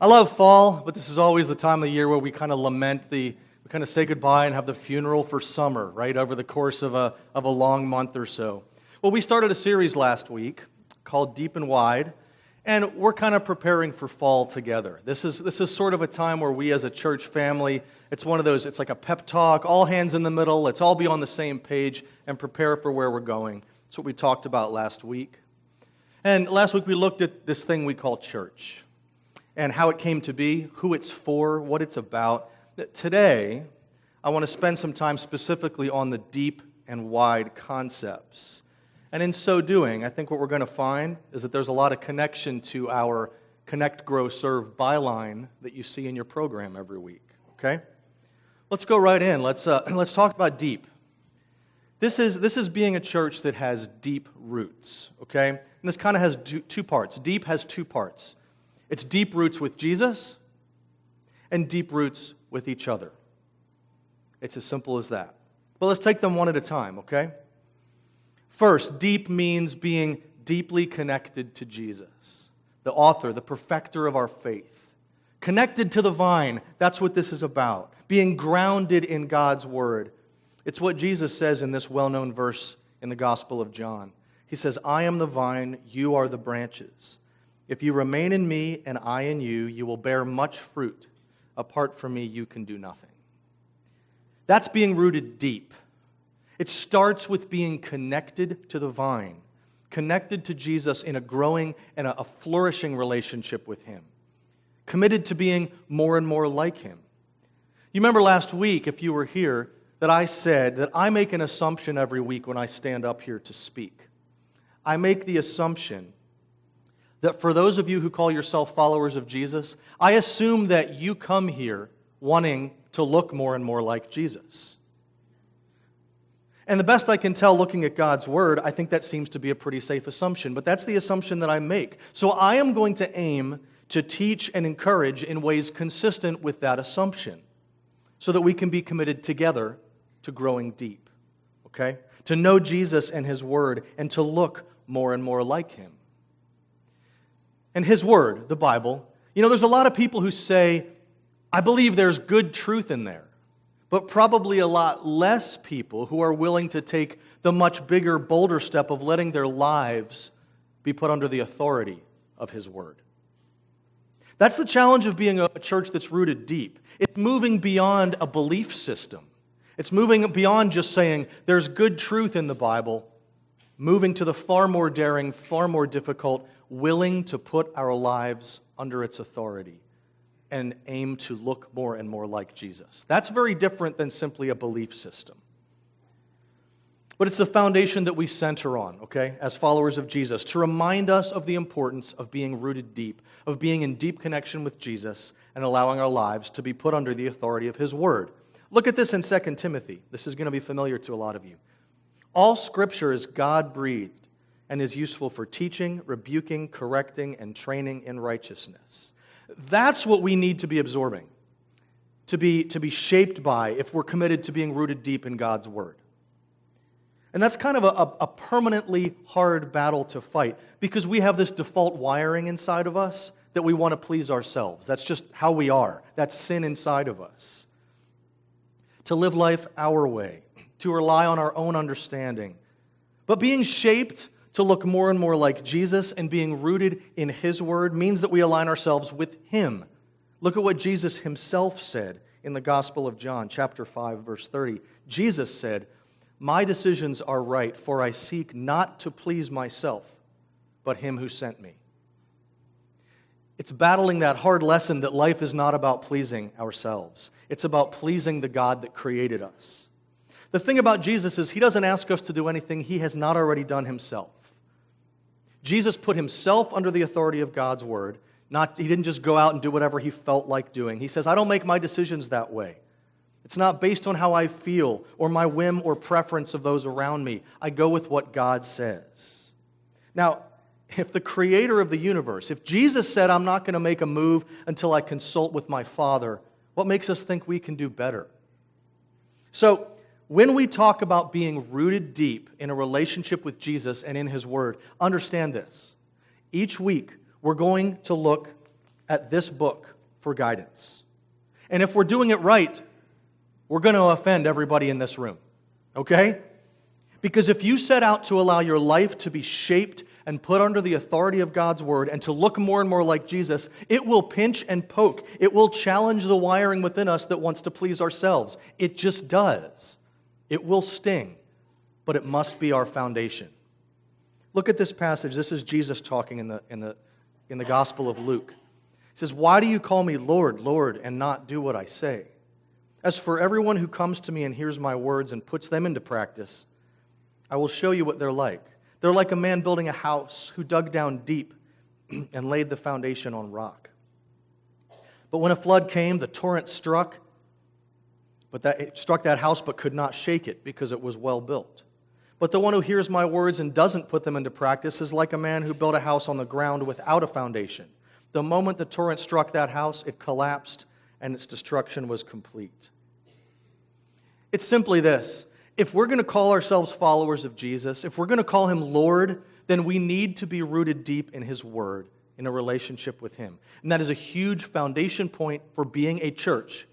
I love fall, but this is always the time of the year where we kind of we kind of say goodbye and have the funeral for summer, right, over the course of a long month or so. Well, we started a series last week called Deep and Wide, and we're kind of preparing for fall together. This is sort of a time where we as a church family, it's one of those, it's like a pep talk, all hands in the middle, let's all be on the same page and prepare for where we're going. That's what we talked about last week. And last week we looked at this thing we call church and how it came to be, who it's for, what it's about. Today, I want to spend some time specifically on the deep and wide concepts. And in so doing, I think what we're going to find is that there's a lot of connection to our Connect, Grow, Serve byline that you see in your program every week, okay? Let's go right in. Let's talk about deep. This is being a church that has deep roots, okay? And this kind of has two parts. Deep has two parts. It's deep roots with Jesus and deep roots with each other. It's as simple as that. But let's take them one at a time, okay? First, deep means being deeply connected to Jesus, the author, the perfecter of our faith. Connected to the vine, that's what this is about. Being grounded in God's word. It's what Jesus says in this well-known verse in the Gospel of John. He says, I am the vine, you are the branches. If you remain in me and I in you, you will bear much fruit. Apart from me, you can do nothing. That's being rooted deep. It starts with being connected to the vine, connected to Jesus in a growing and a flourishing relationship with Him, committed to being more and more like Him. You remember last week, if you were here, that I said that I make an assumption every week when I stand up here to speak. I make the assumption that for those of you who call yourself followers of Jesus, I assume that you come here wanting to look more and more like Jesus. And the best I can tell looking at God's Word, I think that seems to be a pretty safe assumption, but that's the assumption that I make. So I am going to aim to teach and encourage in ways consistent with that assumption so that we can be committed together to growing deep, okay? To know Jesus and His Word and to look more and more like Him. And His Word, the Bible, there's a lot of people who say, I believe there's good truth in there, but probably a lot less people who are willing to take the much bigger, bolder step of letting their lives be put under the authority of His Word. That's the challenge of being a church that's rooted deep. It's moving beyond a belief system. It's moving beyond just saying there's good truth in the Bible, moving to the far more daring, far more difficult, willing to put our lives under its authority and aim to look more and more like Jesus. That's very different than simply a belief system. But it's the foundation that we center on, okay, as followers of Jesus, to remind us of the importance of being rooted deep, of being in deep connection with Jesus and allowing our lives to be put under the authority of His Word. Look at this in 2 Timothy. This is going to be familiar to a lot of you. All Scripture is God-breathed and is useful for teaching, rebuking, correcting, and training in righteousness. That's what we need to be absorbing, to be shaped by if we're committed to being rooted deep in God's Word. And that's kind of a permanently hard battle to fight because we have this default wiring inside of us that we want to please ourselves. That's just how we are. That's sin inside of us. To live life our way, to rely on our own understanding. But being shaped to look more and more like Jesus and being rooted in His Word means that we align ourselves with Him. Look at what Jesus Himself said in the Gospel of John, chapter 5, verse 30. Jesus said, my decisions are right, for I seek not to please myself, but Him who sent me. It's battling that hard lesson that life is not about pleasing ourselves. It's about pleasing the God that created us. The thing about Jesus is He doesn't ask us to do anything He has not already done Himself. Jesus put Himself under the authority of God's Word. He didn't just go out and do whatever He felt like doing. He says, I don't make my decisions that way. It's not based on how I feel or my whim or preference of those around me. I go with what God says. Now, if the creator of the universe, if Jesus said, I'm not going to make a move until I consult with my Father, what makes us think we can do better? So, when we talk about being rooted deep in a relationship with Jesus and in His Word, understand this. Each week, we're going to look at this book for guidance. And if we're doing it right, we're going to offend everybody in this room. Okay? Because if you set out to allow your life to be shaped and put under the authority of God's Word and to look more and more like Jesus, it will pinch and poke. It will challenge the wiring within us that wants to please ourselves. It just does. It will sting, but it must be our foundation. Look at this passage. This is Jesus talking in the Gospel of Luke. He says, "Why do you call me Lord, Lord, and not do what I say? As for everyone who comes to me and hears my words and puts them into practice, I will show you what they're like. They're like a man building a house who dug down deep and laid the foundation on rock. But when a flood came, the torrent struck that house but could not shake it because it was well built. But the one who hears my words and doesn't put them into practice is like a man who built a house on the ground without a foundation. The moment the torrent struck that house, it collapsed and its destruction was complete." It's simply this. If we're going to call ourselves followers of Jesus, if we're going to call Him Lord, then we need to be rooted deep in His Word, in a relationship with Him. And that is a huge foundation point for being a church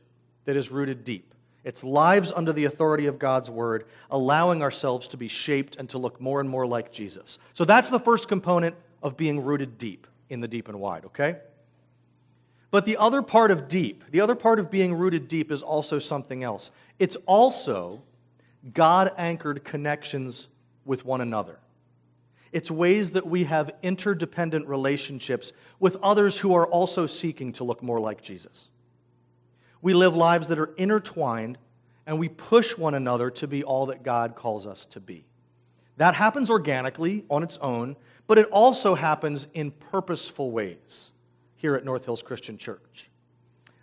that is rooted deep. It's lives under the authority of God's Word, allowing ourselves to be shaped and to look more and more like Jesus. So that's the first component of being rooted deep in the deep and wide, okay? But the other part of deep, the other part of being rooted deep is also something else. It's also God-anchored connections with one another. It's ways that we have interdependent relationships with others who are also seeking to look more like Jesus. We live lives that are intertwined, and we push one another to be all that God calls us to be. That happens organically on its own, but it also happens in purposeful ways here at North Hills Christian Church.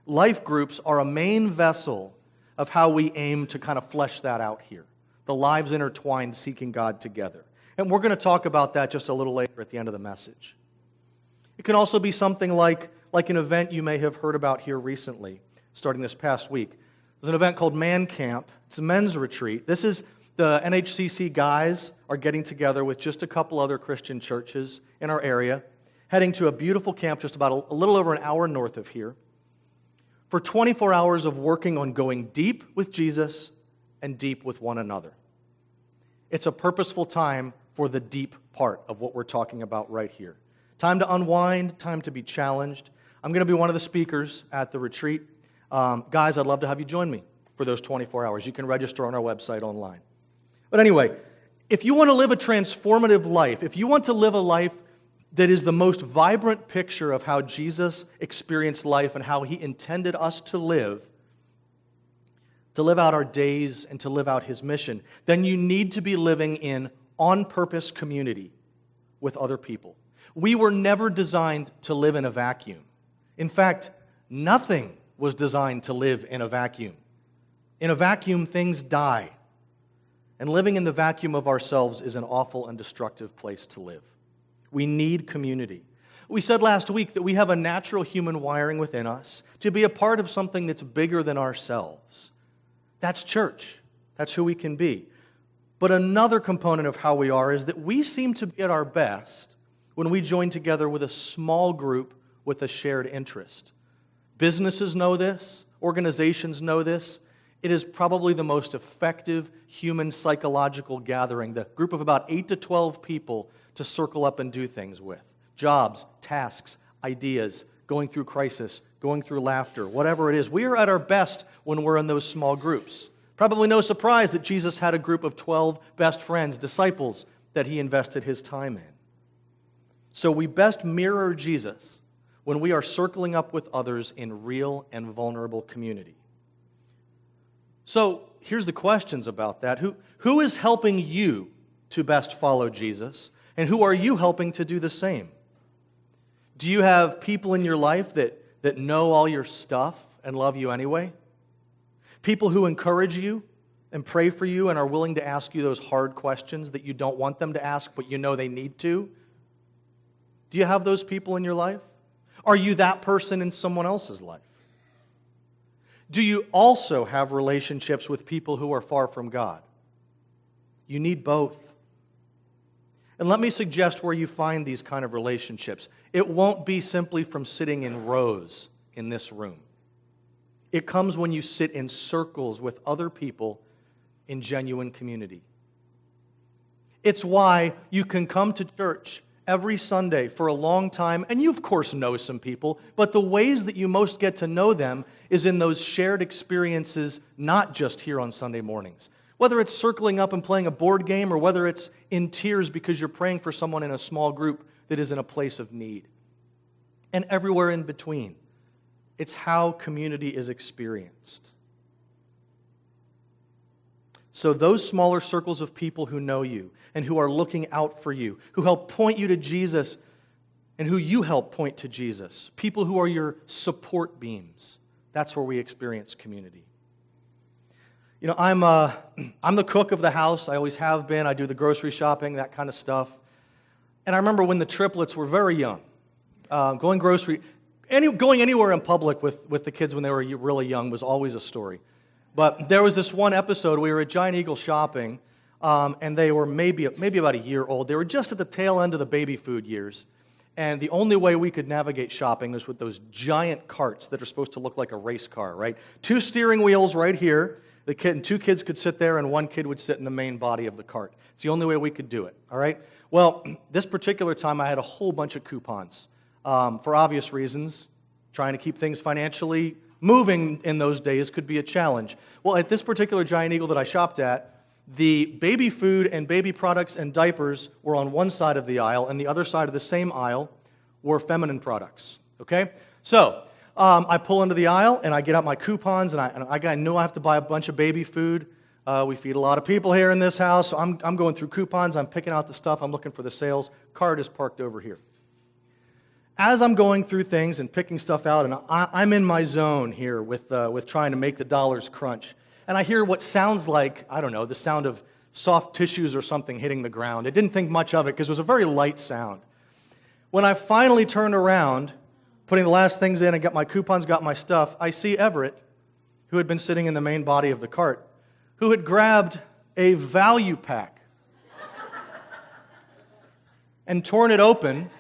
Life groups are a main vessel of how we aim to kind of flesh that out here. The lives intertwined, seeking God together. And we're going to talk about that just a little later at the end of the message. It can also be something like an event you may have heard about here recently, starting this past week. There's an event called Man Camp. It's a men's retreat. This is the NHCC guys are getting together with just a couple other Christian churches in our area, heading to a beautiful camp just about a little over an hour north of here, for 24 hours of working on going deep with Jesus and deep with one another. It's a purposeful time for the deep part of what we're talking about right here. Time to unwind, time to be challenged. I'm going to be one of the speakers at the retreat. Guys, I'd love to have you join me for those 24 hours. You can register on our website online. But anyway, if you want to live a transformative life, if you want to live a life that is the most vibrant picture of how Jesus experienced life and how He intended us to live out our days and to live out His mission, then you need to be living in on-purpose community with other people. We were never designed to live in a vacuum. In fact, nothing was designed to live in a vacuum. In a vacuum, things die. And living in the vacuum of ourselves is an awful and destructive place to live. We need community. We said last week that we have a natural human wiring within us to be a part of something that's bigger than ourselves. That's church. That's who we can be. But another component of how we are is that we seem to be at our best when we join together with a small group with a shared interest. Businesses know this. Organizations know this. It is probably the most effective human psychological gathering, the group of about 8 to 12 people to circle up and do things with. Jobs, tasks, ideas, going through crisis, going through laughter, whatever it is. We are at our best when we're in those small groups. Probably no surprise that Jesus had a group of 12 best friends, disciples, that He invested His time in. So we best mirror Jesus when we are circling up with others in real and vulnerable community. So here's the questions about that. Who is helping you to best follow Jesus? And who are you helping to do the same? Do you have people in your life that know all your stuff and love you anyway? People who encourage you and pray for you and are willing to ask you those hard questions that you don't want them to ask, but you know they need to? Do you have those people in your life? Are you that person in someone else's life? Do you also have relationships with people who are far from God? You need both. And let me suggest where you find these kind of relationships. It won't be simply from sitting in rows in this room. It comes when you sit in circles with other people in genuine community. It's why you can come to church every Sunday for a long time, and you of course know some people, but the ways that you most get to know them is in those shared experiences, not just here on Sunday mornings. Whether it's circling up and playing a board game, or whether it's in tears because you're praying for someone in a small group that is in a place of need. And everywhere in between. It's how community is experienced. So those smaller circles of people who know you and who are looking out for you, who help point you to Jesus and who you help point to Jesus, people who are your support beams, that's where we experience community. You know, I'm the cook of the house. I always have been. I do the grocery shopping, that kind of stuff. And I remember when the triplets were very young, going anywhere in public with the kids when they were really young was always a story. But there was this one episode, we were at Giant Eagle shopping, and they were maybe about a year old. They were just at the tail end of the baby food years. And the only way we could navigate shopping was with those giant carts that are supposed to look like a race car, right? 2 steering wheels right here. The kid and 2 kids could sit there, and 1 kid would sit in the main body of the cart. It's the only way we could do it, all right? Well, this particular time I had a whole bunch of coupons for obvious reasons. Trying to keep things financially moving in those days could be a challenge. Well, at this particular Giant Eagle that I shopped at, the baby food and baby products and diapers were on one side of the aisle, and the other side of the same aisle were feminine products, okay? So I pull into the aisle, and I get out my coupons, and I know I have to buy a bunch of baby food. We feed a lot of people here in this house, so I'm going through coupons. I'm picking out the stuff. I'm looking for the sales. Cart is parked over here. As I'm going through things and picking stuff out, and I'm in my zone here with trying to make the dollars crunch, and I hear what sounds like, I don't know, the sound of soft tissues or something hitting the ground. I didn't think much of it because it was a very light sound. When I finally turned around, putting the last things in and got my coupons, got my stuff, I see Everett, who had been sitting in the main body of the cart, who had grabbed a value pack and torn it open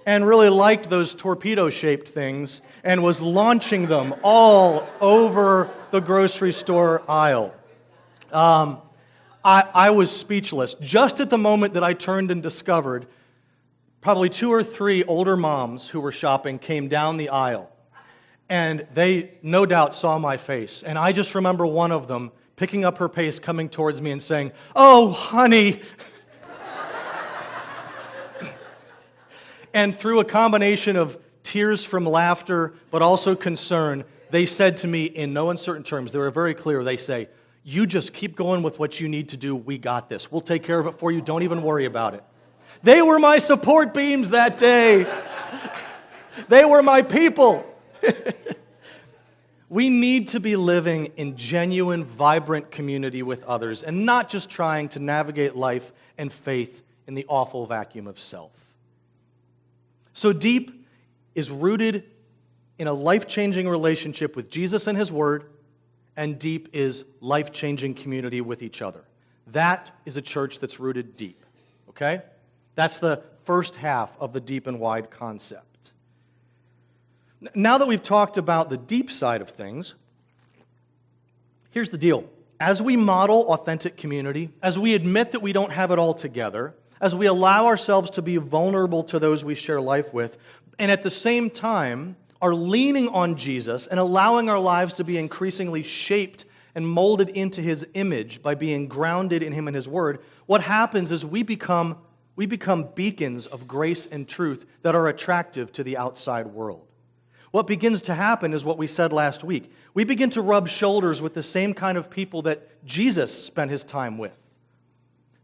and really liked those torpedo-shaped things and was launching them all over the grocery store aisle. I was speechless. Just at the moment that I turned and discovered, probably 2 or 3 older moms who were shopping came down the aisle, and they no doubt saw my face. And I just remember one of them picking up her pace, coming towards me and saying, "Oh, honey." And through a combination of tears from laughter, but also concern, they said to me in no uncertain terms, they were very clear, they say, "You just keep going with what you need to do. We got this. We'll take care of it for you. Don't even worry about it." They were my support beams that day. They were my people. We need to be living in genuine, vibrant community with others and not just trying to navigate life and faith in the awful vacuum of self. So deep is rooted in a life-changing relationship with Jesus and His Word, and deep is life-changing community with each other. That is a church that's rooted deep, okay? That's the first half of the deep and wide concept. Now that we've talked about the deep side of things, here's the deal. As we model authentic community, as we admit that we don't have it all together, as we allow ourselves to be vulnerable to those we share life with, and at the same time are leaning on Jesus and allowing our lives to be increasingly shaped and molded into His image by being grounded in Him and His Word, what happens is we become beacons of grace and truth that are attractive to the outside world. What begins to happen is what we said last week. We begin to rub shoulders with the same kind of people that Jesus spent His time with.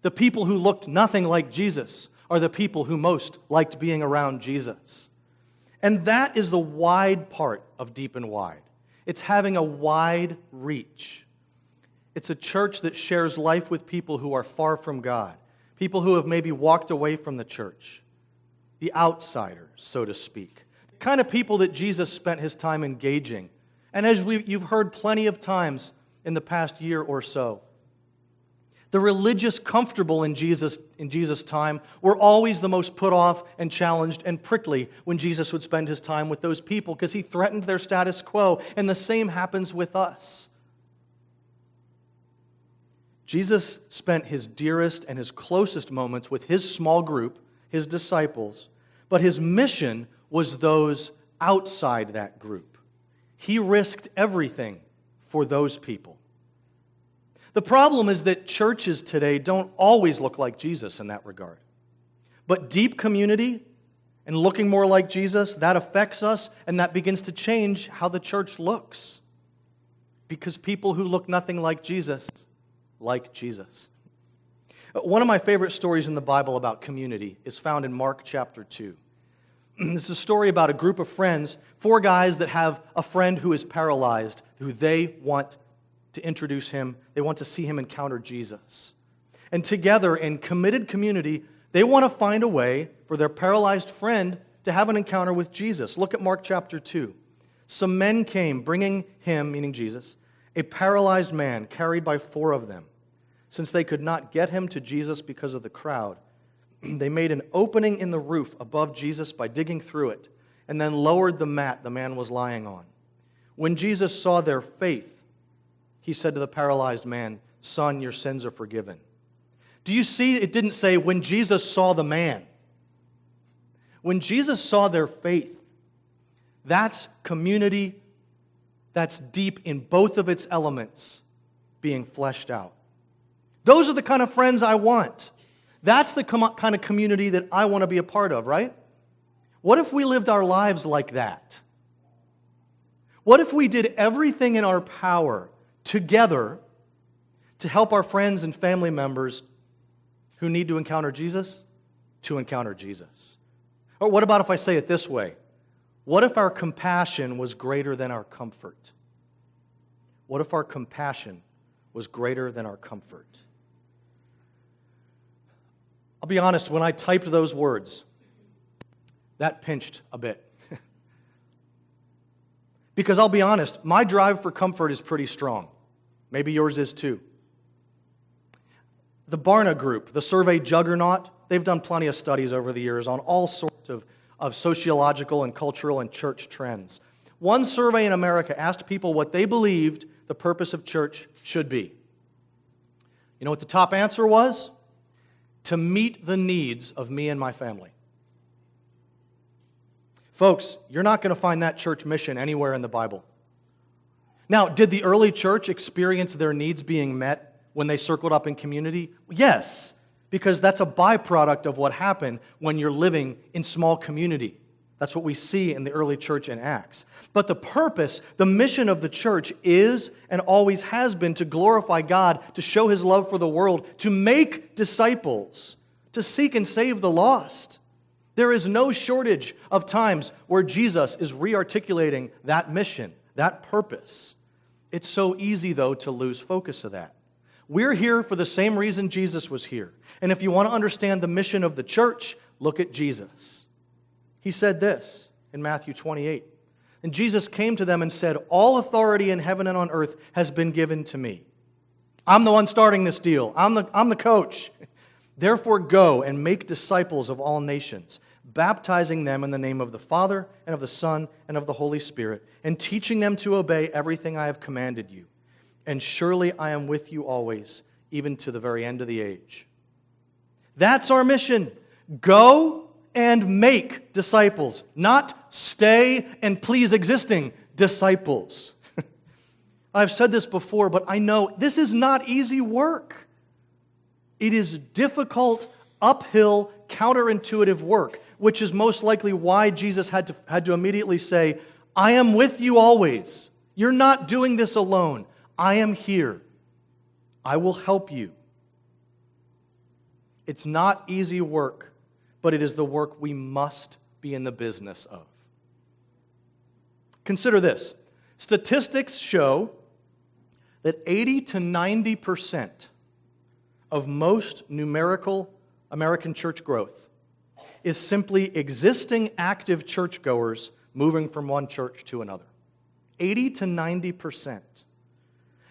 The people who looked nothing like Jesus are the people who most liked being around Jesus. And that is the wide part of deep and wide. It's having a wide reach. It's a church that shares life with people who are far from God, people who have maybe walked away from the church, the outsiders, so to speak, the kind of people that Jesus spent His time engaging. And as you've heard plenty of times in the past year or so, The religious comfortable in Jesus' time were always the most put off and challenged and prickly when Jesus would spend his time with those people because he threatened their status quo, and the same happens with us. Jesus spent his dearest and his closest moments with his small group, his disciples, but his mission was those outside that group. He risked everything for those people. The problem is that churches today don't always look like Jesus in that regard. But deep community and looking more like Jesus, that affects us, and that begins to change how the church looks. Because people who look nothing like Jesus. One of my favorite stories in the Bible about community is found in Mark chapter 2. This is a story about a group of friends, 4 guys that have a friend who is paralyzed, who they want to introduce him. They want to see him encounter Jesus. And together in committed community, they want to find a way for their paralyzed friend to have an encounter with Jesus. Look at Mark chapter 2. Some men came, bringing him, meaning Jesus, a paralyzed man carried by 4 of them. Since they could not get him to Jesus because of the crowd, they made an opening in the roof above Jesus by digging through it, and then lowered the mat the man was lying on. When Jesus saw their faith, he said to the paralyzed man, "Son, your sins are forgiven." Do you see, it didn't say, when Jesus saw the man. When Jesus saw their faith, that's community that's deep in both of its elements being fleshed out. Those are the kind of friends I want. That's the kind of community that I want to be a part of, right? What if we lived our lives like that? What if we did everything in our power together to help our friends and family members who need to encounter Jesus to encounter Jesus? Or what about if I say it this way? What if our compassion was greater than our comfort? What if our compassion was greater than our comfort? I'll be honest, when I typed those words, that pinched a bit. Because I'll be honest, my drive for comfort is pretty strong. Maybe yours is too. The Barna Group, the survey juggernaut, they've done plenty of studies over the years on all sorts of sociological and cultural and church trends. One survey in America asked people what they believed the purpose of church should be. You know what the top answer was? To meet the needs of me and my family. Folks, you're not going to find that church mission anywhere in the Bible. Now, did the early church experience their needs being met when they circled up in community? Yes, because that's a byproduct of what happened when you're living in small community. That's what we see in the early church in Acts. But the purpose, the mission of the church is and always has been to glorify God, to show His love for the world, to make disciples, to seek and save the lost. There is no shortage of times where Jesus is re-articulating that mission, that purpose. It's so easy, though, to lose focus of that. We're here for the same reason Jesus was here. And if you want to understand the mission of the church, look at Jesus. He said this in Matthew 28. And Jesus came to them and said, "All authority in heaven and on earth has been given to me. I'm the one starting this deal. I'm the coach. Therefore go and make disciples of all nations, baptizing them in the name of the Father and of the Son and of the Holy Spirit, and teaching them to obey everything I have commanded you. And surely I am with you always, even to the very end of the age." That's our mission. Go and make disciples, not stay and please existing disciples. I've said this before, but I know this is not easy work. It is difficult, uphill, counterintuitive work, which is most likely why Jesus had to immediately say, "I am with you always. You're not doing this alone. I am here. I will help you." It's not easy work, but it is the work we must be in the business of. Consider this. Statistics show that 80 to 90% of most numerical American church growth is simply existing active churchgoers moving from one church to another. 80 to 90%.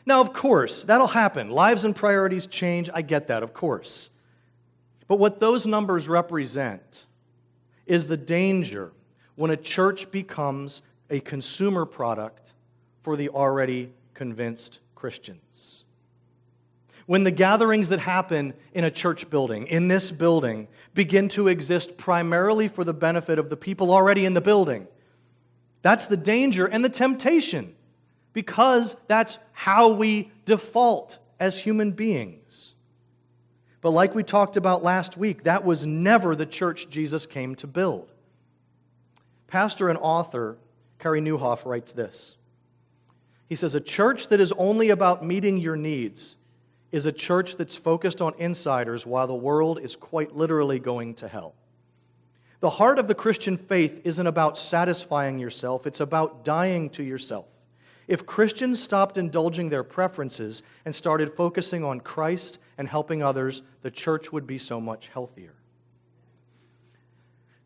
Now, of course, that'll happen. Lives and priorities change. I get that, of course. But what those numbers represent is the danger when a church becomes a consumer product for the already convinced Christians. When the gatherings that happen in a church building, in this building, begin to exist primarily for the benefit of the people already in the building, that's the danger and the temptation, because that's how we default as human beings. But like we talked about last week, that was never the church Jesus came to build. Pastor and author Carey Nieuwhof writes this. He says, "A church that is only about meeting your needs is a church that's focused on insiders while the world is quite literally going to hell. The heart of the Christian faith isn't about satisfying yourself, it's about dying to yourself. If Christians stopped indulging their preferences and started focusing on Christ and helping others, the church would be so much healthier."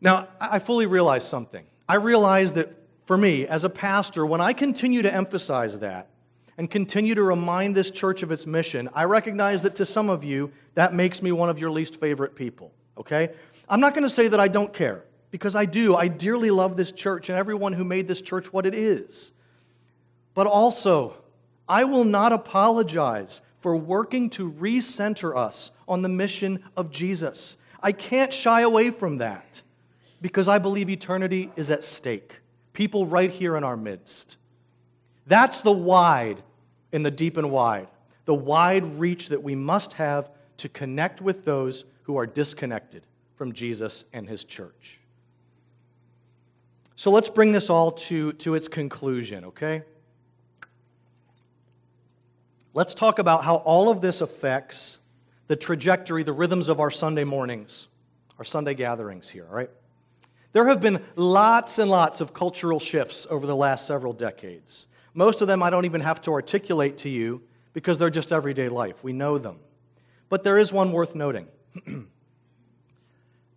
Now, I fully realize something. I realize that for me, as a pastor, when I continue to emphasize that and continue to remind this church of its mission, I recognize that to some of you, that makes me one of your least favorite people, okay? I'm not going to say that I don't care, because I do. I dearly love this church and everyone who made this church what it is. But also, I will not apologize for working to recenter us on the mission of Jesus. I can't shy away from that, because I believe eternity is at stake. People right here in our midst. That's the wide in the deep and wide. The wide reach that we must have to connect with those who are disconnected from Jesus and His church. So let's bring this all to its conclusion, okay? Let's talk about how all of this affects the trajectory, the rhythms of our Sunday mornings, our Sunday gatherings here, all right? There have been lots and lots of cultural shifts over the last several decades. Most of them I don't even have to articulate to you because they're just everyday life. We know them. But there is one worth noting.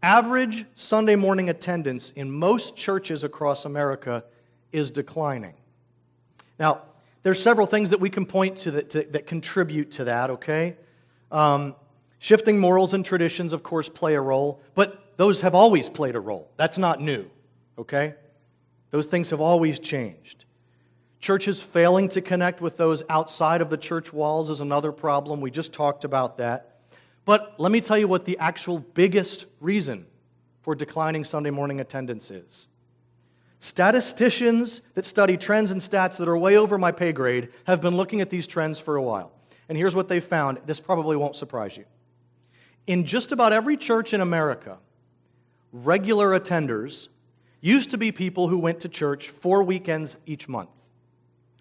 Average Sunday morning attendance in most churches across America is declining. Now, there's several things that we can point to that contribute to that, okay? Shifting morals and traditions, of course, play a role, but those have always played a role. That's not new, okay? Those things have always changed. Churches failing to connect with those outside of the church walls is another problem. We just talked about that. But let me tell you what the actual biggest reason for declining Sunday morning attendance is. Statisticians that study trends and stats that are way over my pay grade have been looking at these trends for a while. And here's what they found. This probably won't surprise you. In just about every church in America, regular attenders used to be people who went to church 4 weekends each month,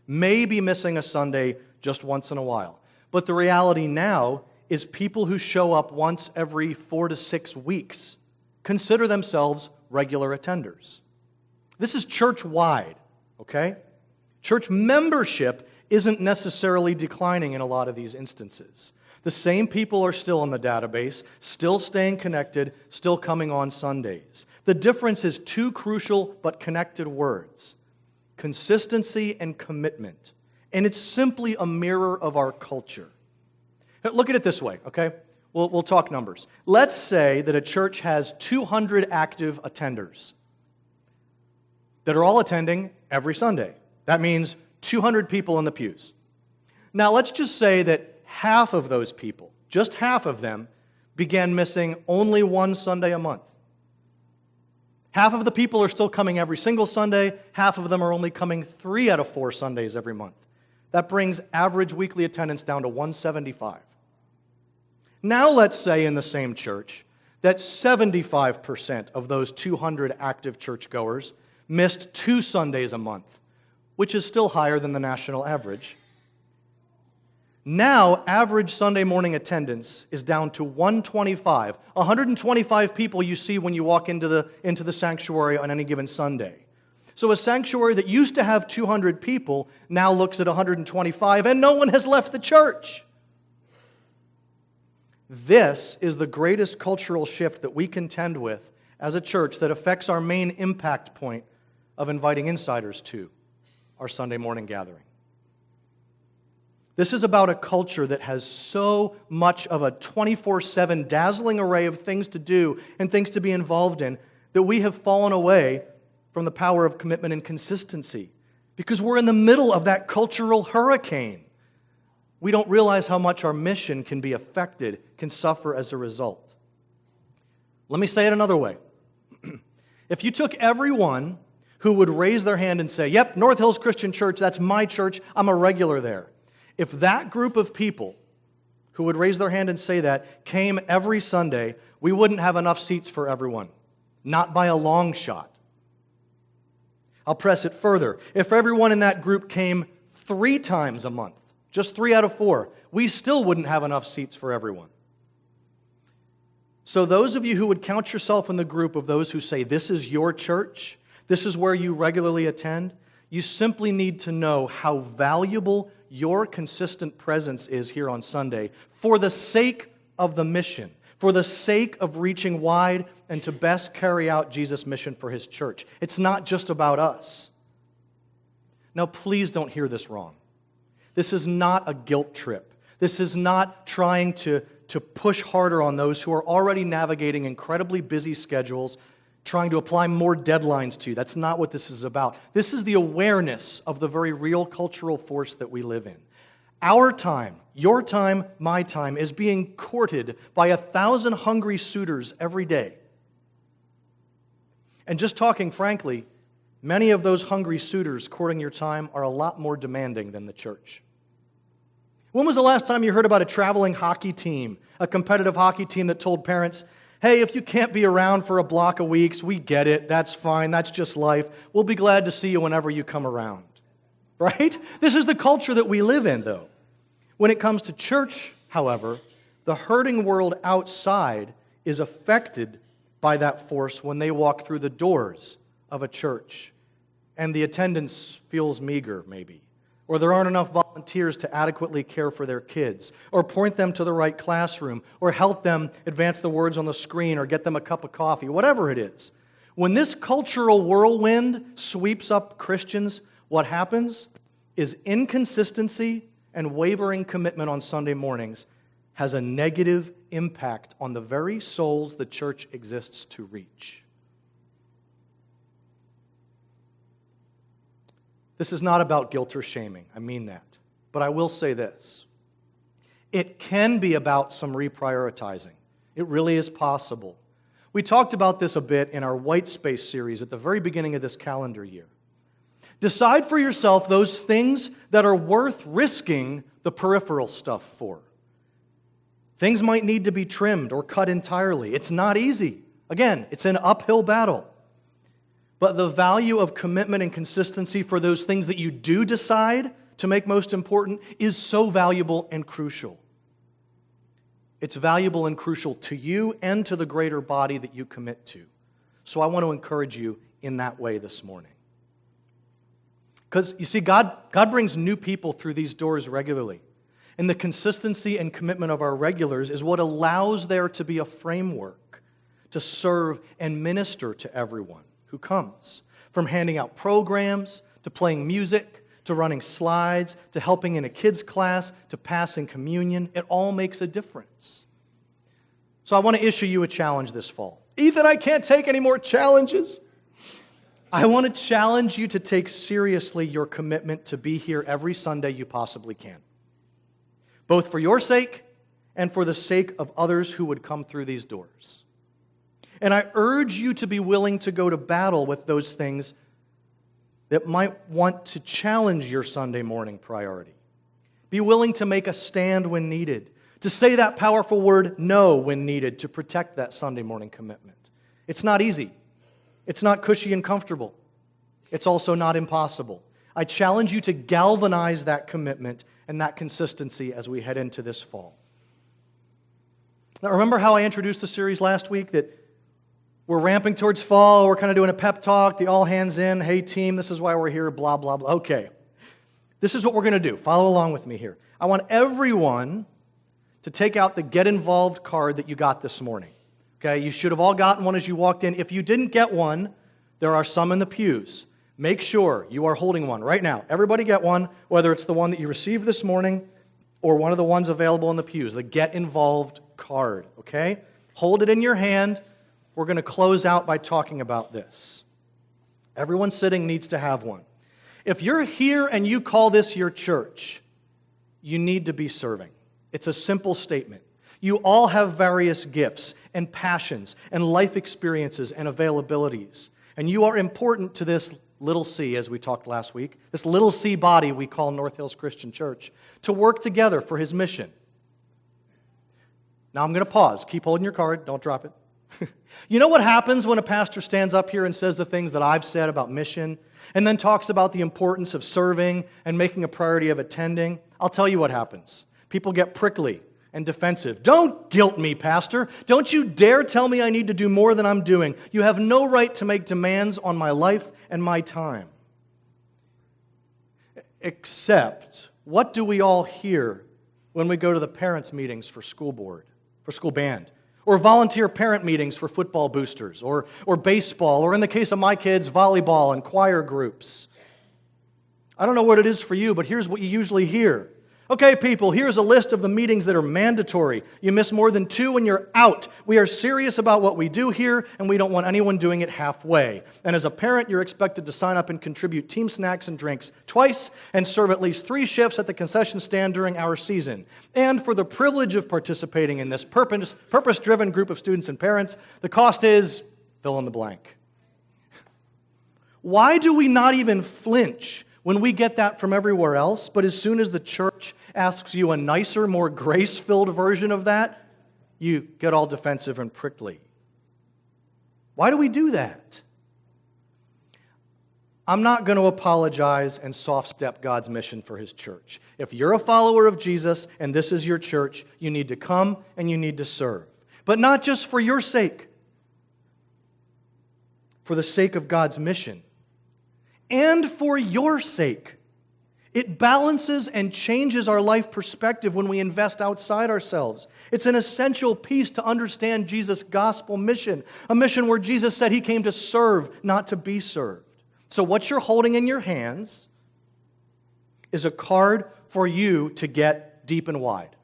maybe missing a Sunday just once in a while. But the reality now is people who show up once every 4 to 6 weeks consider themselves regular attenders. This is church-wide, okay? Church membership isn't necessarily declining in a lot of these instances. The same people are still in the database, still staying connected, still coming on Sundays. The difference is two crucial but connected words: consistency and commitment. And it's simply a mirror of our culture. Look at it this way, okay? We'll talk numbers. Let's say that a church has 200 active attenders that are all attending every Sunday. That means 200 people in the pews. Now, let's just say that half of those people, just half of them, began missing only one Sunday a month. Half of the people are still coming every single Sunday. Half of them are only coming 3 out of 4 Sundays every month. That brings average weekly attendance down to 175. Now let's say in the same church that 75% of those 200 active churchgoers missed 2 Sundays a month, which is still higher than the national average. Now, average Sunday morning attendance is down to 125. 125 people you see when you walk into the sanctuary on any given Sunday. So a sanctuary that used to have 200 people now looks at 125, and no one has left the church. This is the greatest cultural shift that we contend with as a church that affects our main impact point of inviting insiders to our Sunday morning gathering. This is about a culture that has so much of a 24/7 dazzling array of things to do and things to be involved in that we have fallen away from the power of commitment and consistency because we're in the middle of that cultural hurricane. We don't realize how much our mission can be affected, can suffer as a result. Let me say it another way. If you took everyone who would raise their hand and say, "Yep, North Hills Christian Church, that's my church, I'm a regular there." If that group of people who would raise their hand and say that came every Sunday, we wouldn't have enough seats for everyone. Not by a long shot. I'll press it further. If everyone in that group came 3 times a month, just 3 out of 4, we still wouldn't have enough seats for everyone. So those of you who would count yourself in the group of those who say, this is your church, this is where you regularly attend, you simply need to know how valuable your consistent presence is here on Sunday for the sake of the mission, for the sake of reaching wide and to best carry out Jesus' mission for His church. It's not just about us. Now, please don't hear this wrong. This is not a guilt trip. This is not trying to push harder on those who are already navigating incredibly busy schedules, trying to apply more deadlines to. That's not what this is about. This is the awareness of the very real cultural force that we live in. Our time, your time, my time, is being courted by 1,000 hungry suitors every day. And just talking frankly, many of those hungry suitors courting your time are a lot more demanding than the church. When was the last time you heard about a traveling hockey team, a competitive hockey team that told parents, "Hey, if you can't be around for a block of weeks, we get it. That's fine. That's just life. We'll be glad to see you whenever you come around." Right? This is the culture that we live in, though. When it comes to church, however, the hurting world outside is affected by that force when they walk through the doors of a church and the attendance feels meager, maybe, or there aren't enough volunteers to adequately care for their kids, or point them to the right classroom, or help them advance the words on the screen, or get them a cup of coffee, whatever it is. When this cultural whirlwind sweeps up Christians, what happens is inconsistency and wavering commitment on Sunday mornings has a negative impact on the very souls the church exists to reach. This is not about guilt or shaming. I mean that. But I will say this. It can be about some reprioritizing. It really is possible. We talked about this a bit in our White Space series at the very beginning of this calendar year. Decide for yourself those things that are worth risking the peripheral stuff for. Things might need to be trimmed or cut entirely. It's not easy. Again, it's an uphill battle. But the value of commitment and consistency for those things that you do decide to make most important is so valuable and crucial. It's valuable and crucial to you and to the greater body that you commit to. So I want to encourage you in that way this morning. Because, you see, God brings new people through these doors regularly. And the consistency and commitment of our regulars is what allows there to be a framework to serve and minister to everyone who comes. From handing out programs, to playing music, to running slides, to helping in a kids' class, to passing communion, it all makes a difference. So I want to issue you a challenge this fall. Ethan, I can't take any more challenges. I want to challenge you to take seriously your commitment to be here every Sunday you possibly can. Both for your sake and for the sake of others who would come through these doors. And I urge you to be willing to go to battle with those things that might want to challenge your Sunday morning priority. Be willing to make a stand when needed, to say that powerful word no when needed to protect that Sunday morning commitment. It's not easy. It's not cushy and comfortable. It's also not impossible. I challenge you to galvanize that commitment and that consistency as we head into this fall. Now, remember how I introduced the series last week that we're ramping towards fall, we're kind of doing a pep talk, the all hands in, hey team, this is why we're here, blah, blah, blah. Okay, this is what we're going to do. Follow along with me here. I want everyone to take out the get involved card that you got this morning. Okay, you should have all gotten one as you walked in. If you didn't get one, there are some in the pews. Make sure you are holding one right now. Everybody get one, whether it's the one that you received this morning or one of the ones available in the pews, the Get Involved card, okay? Hold it in your hand. We're going to close out by talking about this. Everyone sitting needs to have one. If you're here and you call this your church, you need to be serving. It's a simple statement. You all have various gifts and passions and life experiences and availabilities. And you are important to this little C, as we talked last week, this little C body we call North Hills Christian Church, to work together for His mission. Now I'm going to pause. Keep holding your card. Don't drop it. You know what happens when a pastor stands up here and says the things that I've said about mission and then talks about the importance of serving and making a priority of attending? I'll tell you what happens. People get prickly and defensive. Don't guilt me, Pastor. Don't you dare tell me I need to do more than I'm doing. You have no right to make demands on my life and my time. Except, what do we all hear when we go to the parents' meetings for school board, for school band? Or volunteer parent meetings for football boosters, or baseball, or in the case of my kids, volleyball and choir groups. I don't know what it is for you, but here's what you usually hear. Okay, people, here's a list of the meetings that are mandatory. You miss more than 2 and you're out. We are serious about what we do here, and we don't want anyone doing it halfway. And as a parent, you're expected to sign up and contribute team snacks and drinks twice and serve at least 3 shifts at the concession stand during our season. And for the privilege of participating in this purpose-driven group of students and parents, the cost is fill in the blank. Why do we not even flinch when we get that from everywhere else, but as soon as the church asks you a nicer, more grace-filled version of that, you get all defensive and prickly? Why do we do that? I'm not going to apologize and soft-step God's mission for His church. If you're a follower of Jesus and this is your church, you need to come and you need to serve. But not just for your sake, for the sake of God's mission. And for your sake. It balances and changes our life perspective when we invest outside ourselves. It's an essential piece to understand Jesus' gospel mission, a mission where Jesus said He came to serve, not to be served. So what you're holding in your hands is a card for you to get deep and wide,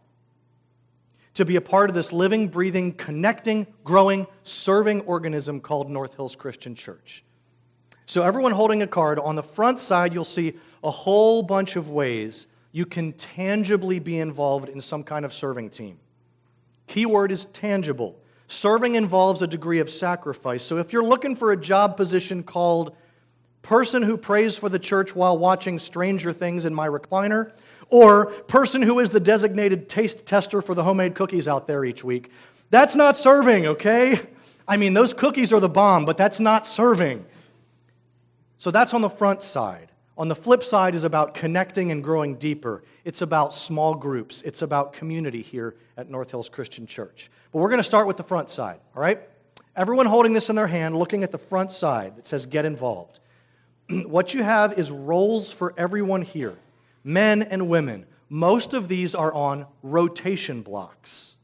to be a part of this living, breathing, connecting, growing, serving organism called North Hills Christian Church. So everyone holding a card, on the front side you'll see a whole bunch of ways you can tangibly be involved in some kind of serving team. Key word is tangible. Serving involves a degree of sacrifice. So if you're looking for a job position called person who prays for the church while watching Stranger Things in my recliner, or person who is the designated taste tester for the homemade cookies out there each week, that's not serving, okay? I mean, those cookies are the bomb, but that's not serving. So that's on the front side. On the flip side is about connecting and growing deeper. It's about small groups. It's about community here at North Hills Christian Church. But we're going to start with the front side, all right? Everyone holding this in their hand, looking at the front side that says Get Involved. What you have is roles for everyone here, men and women. Most of these are on rotation blocks,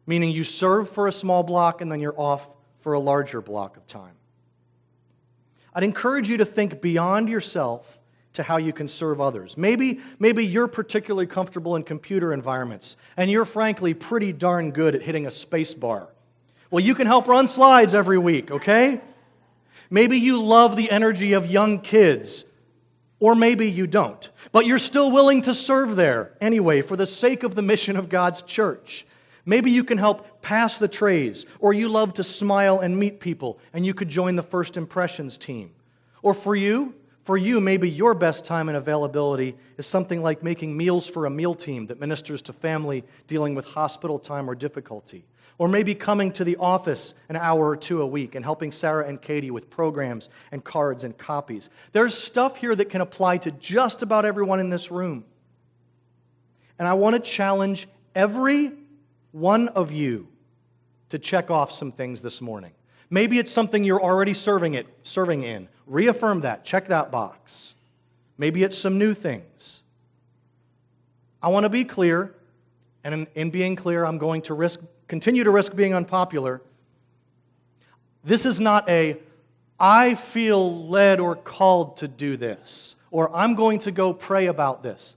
meaning you serve for a small block and then you're off for a larger block of time. I'd encourage you to think beyond yourself to how you can serve others. Maybe you're particularly comfortable in computer environments, and you're frankly pretty darn good at hitting a space bar. Well, you can help run slides every week, okay? Maybe you love the energy of young kids, or maybe you don't. But you're still willing to serve there anyway for the sake of the mission of God's church. Maybe you can help pass the trays, or you love to smile and meet people, and you could join the First Impressions team. Or for you, maybe your best time and availability is something like making meals for a meal team that ministers to family dealing with hospital time or difficulty. Or maybe coming to the office an hour or 2 a week and helping Sarah and Katie with programs and cards and copies. There's stuff here that can apply to just about everyone in this room. And I want to challenge every one of you to check off some things this morning. Maybe it's something you're already serving in. Reaffirm that. Check that box. Maybe it's some new things. I want to be clear, and in being clear, I'm going to continue to risk being unpopular. This is not I feel led or called to do this, or I'm going to go pray about this.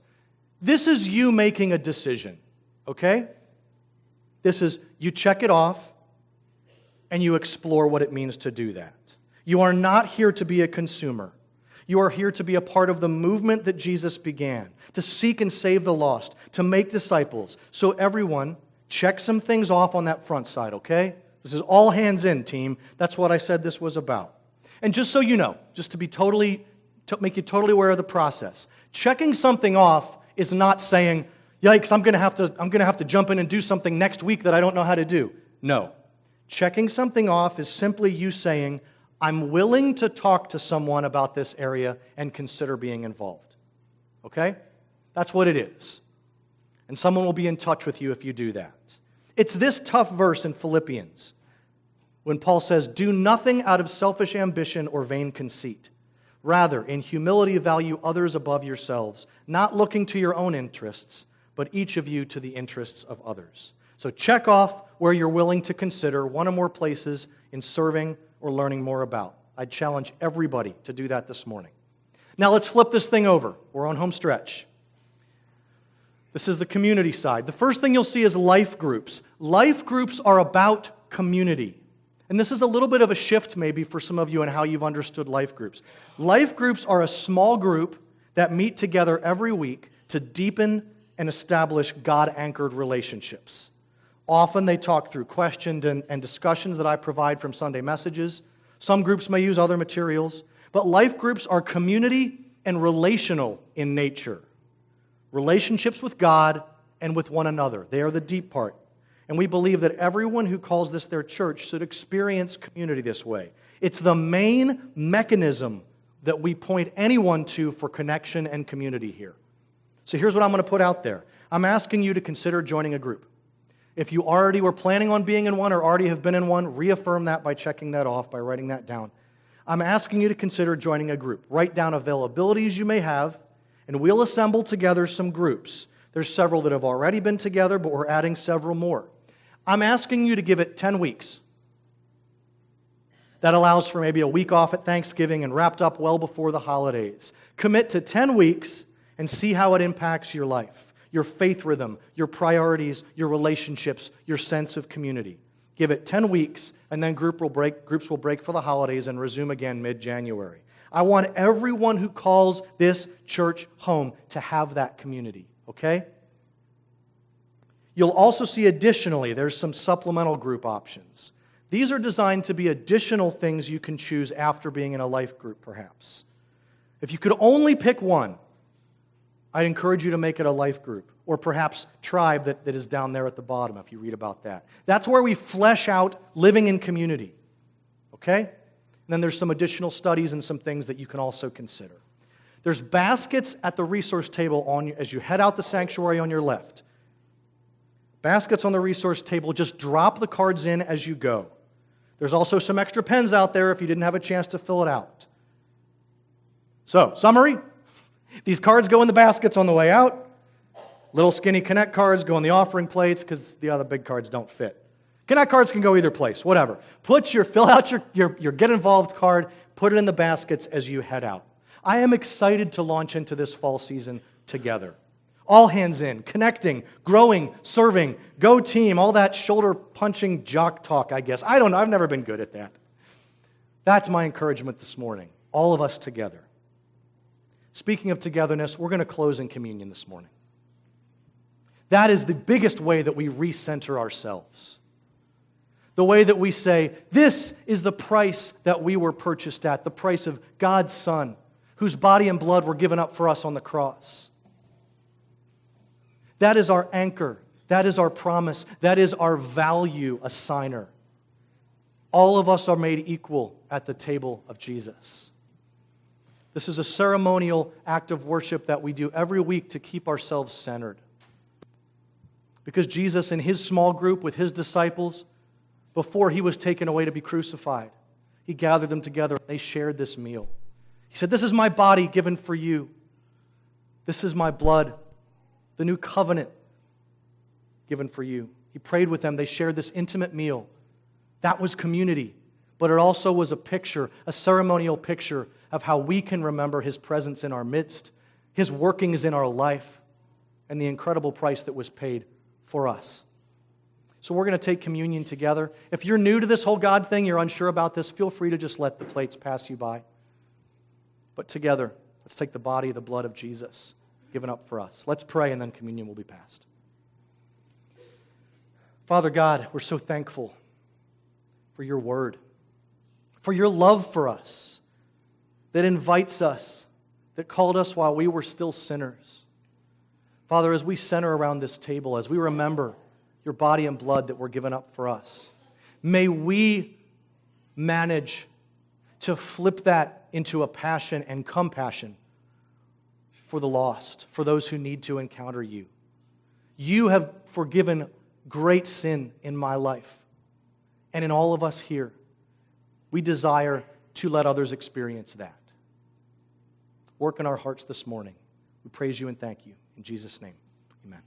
This is you making a decision, okay? This is, you check it off, and you explore what it means to do that. You are not here to be a consumer. You are here to be a part of the movement that Jesus began, to seek and save the lost, to make disciples. So everyone, check some things off on that front side, okay? This is all hands in, team. That's what I said this was about. And just so you know, just to make you totally aware of the process, checking something off is not saying, yikes, I'm going to have to jump in and do something next week that I don't know how to do. No. Checking something off is simply you saying, I'm willing to talk to someone about this area and consider being involved. Okay? That's what it is. And someone will be in touch with you if you do that. It's this tough verse in Philippians when Paul says, do nothing out of selfish ambition or vain conceit. Rather, in humility value others above yourselves, not looking to your own interests, but each of you to the interests of others. So check off where you're willing to consider one or more places in serving or learning more about. I'd challenge everybody to do that this morning. Now let's flip this thing over. We're on home stretch. This is the community side. The first thing you'll see is life groups. Life groups are about community. And this is a little bit of a shift maybe for some of you in how you've understood life groups. Life groups are a small group that meet together every week to deepen and establish God-anchored relationships. Often they talk through questions and discussions that I provide from Sunday messages. Some groups may use other materials. But life groups are community and relational in nature. Relationships with God and with one another. They are the deep part. And we believe that everyone who calls this their church should experience community this way. It's the main mechanism that we point anyone to for connection and community here. So here's what I'm going to put out there. I'm asking you to consider joining a group. If you already were planning on being in one or already have been in one, reaffirm that by checking that off, by writing that down. I'm asking you to consider joining a group. Write down availabilities you may have, and we'll assemble together some groups. There's several that have already been together, but we're adding several more. I'm asking you to give it 10 weeks. That allows for maybe a week off at Thanksgiving and wrapped up well before the holidays. Commit to 10 weeks and see how it impacts your life, your faith rhythm, your priorities, your relationships, your sense of community. Give it 10 weeks, and then groups will break for the holidays and resume again mid-January. I want everyone who calls this church home to have that community, okay? You'll also see additionally, there's some supplemental group options. These are designed to be additional things you can choose after being in a life group, perhaps. If you could only pick one, I'd encourage you to make it a life group, or perhaps tribe that is down there at the bottom if you read about that. That's where we flesh out living in community, okay? And then there's some additional studies and some things that you can also consider. There's baskets at the resource table as you head out the sanctuary on your left. Baskets on the resource table, just drop the cards in as you go. There's also some extra pens out there if you didn't have a chance to fill it out. So, summary, these cards go in the baskets on the way out. Little skinny Connect cards go in the offering plates because the other big cards don't fit. Connect cards can go either place, whatever. Fill out your Get Involved card, put it in the baskets as you head out. I am excited to launch into this fall season together. All hands in, connecting, growing, serving, go team, all that shoulder-punching jock talk, I guess. I don't know. I've never been good at that. That's my encouragement this morning. All of us together. Speaking of togetherness, we're going to close in communion this morning. That is the biggest way that we recenter ourselves. The way that we say, this is the price that we were purchased at, the price of God's Son, whose body and blood were given up for us on the cross. That is our anchor. That is our promise. That is our value assigner. All of us are made equal at the table of Jesus. This is a ceremonial act of worship that we do every week to keep ourselves centered. Because Jesus, in his small group with his disciples, before he was taken away to be crucified, he gathered them together and they shared this meal. He said, "This is my body given for you. This is my blood, the new covenant given for you." He prayed with them. They shared this intimate meal. That was community. But it also was a picture, a ceremonial picture of how we can remember his presence in our midst, his workings in our life. and the incredible price that was paid for us. So we're going to take communion together. If you're new to this whole God thing, you're unsure about this, feel free to just let the plates pass you by. But together, let's take the body, the blood of Jesus given up for us. Let's pray, and then communion will be passed. Father God, we're so thankful for your word, for your love for us that invites us, that called us while we were still sinners. Father, as we center around this table, as we remember your body and blood that were given up for us, may we manage to flip that into a passion and compassion for the lost, for those who need to encounter you. You have forgiven great sin in my life and in all of us here. We desire to let others experience that. Work in our hearts this morning. We praise you and thank you. In Jesus' name, amen.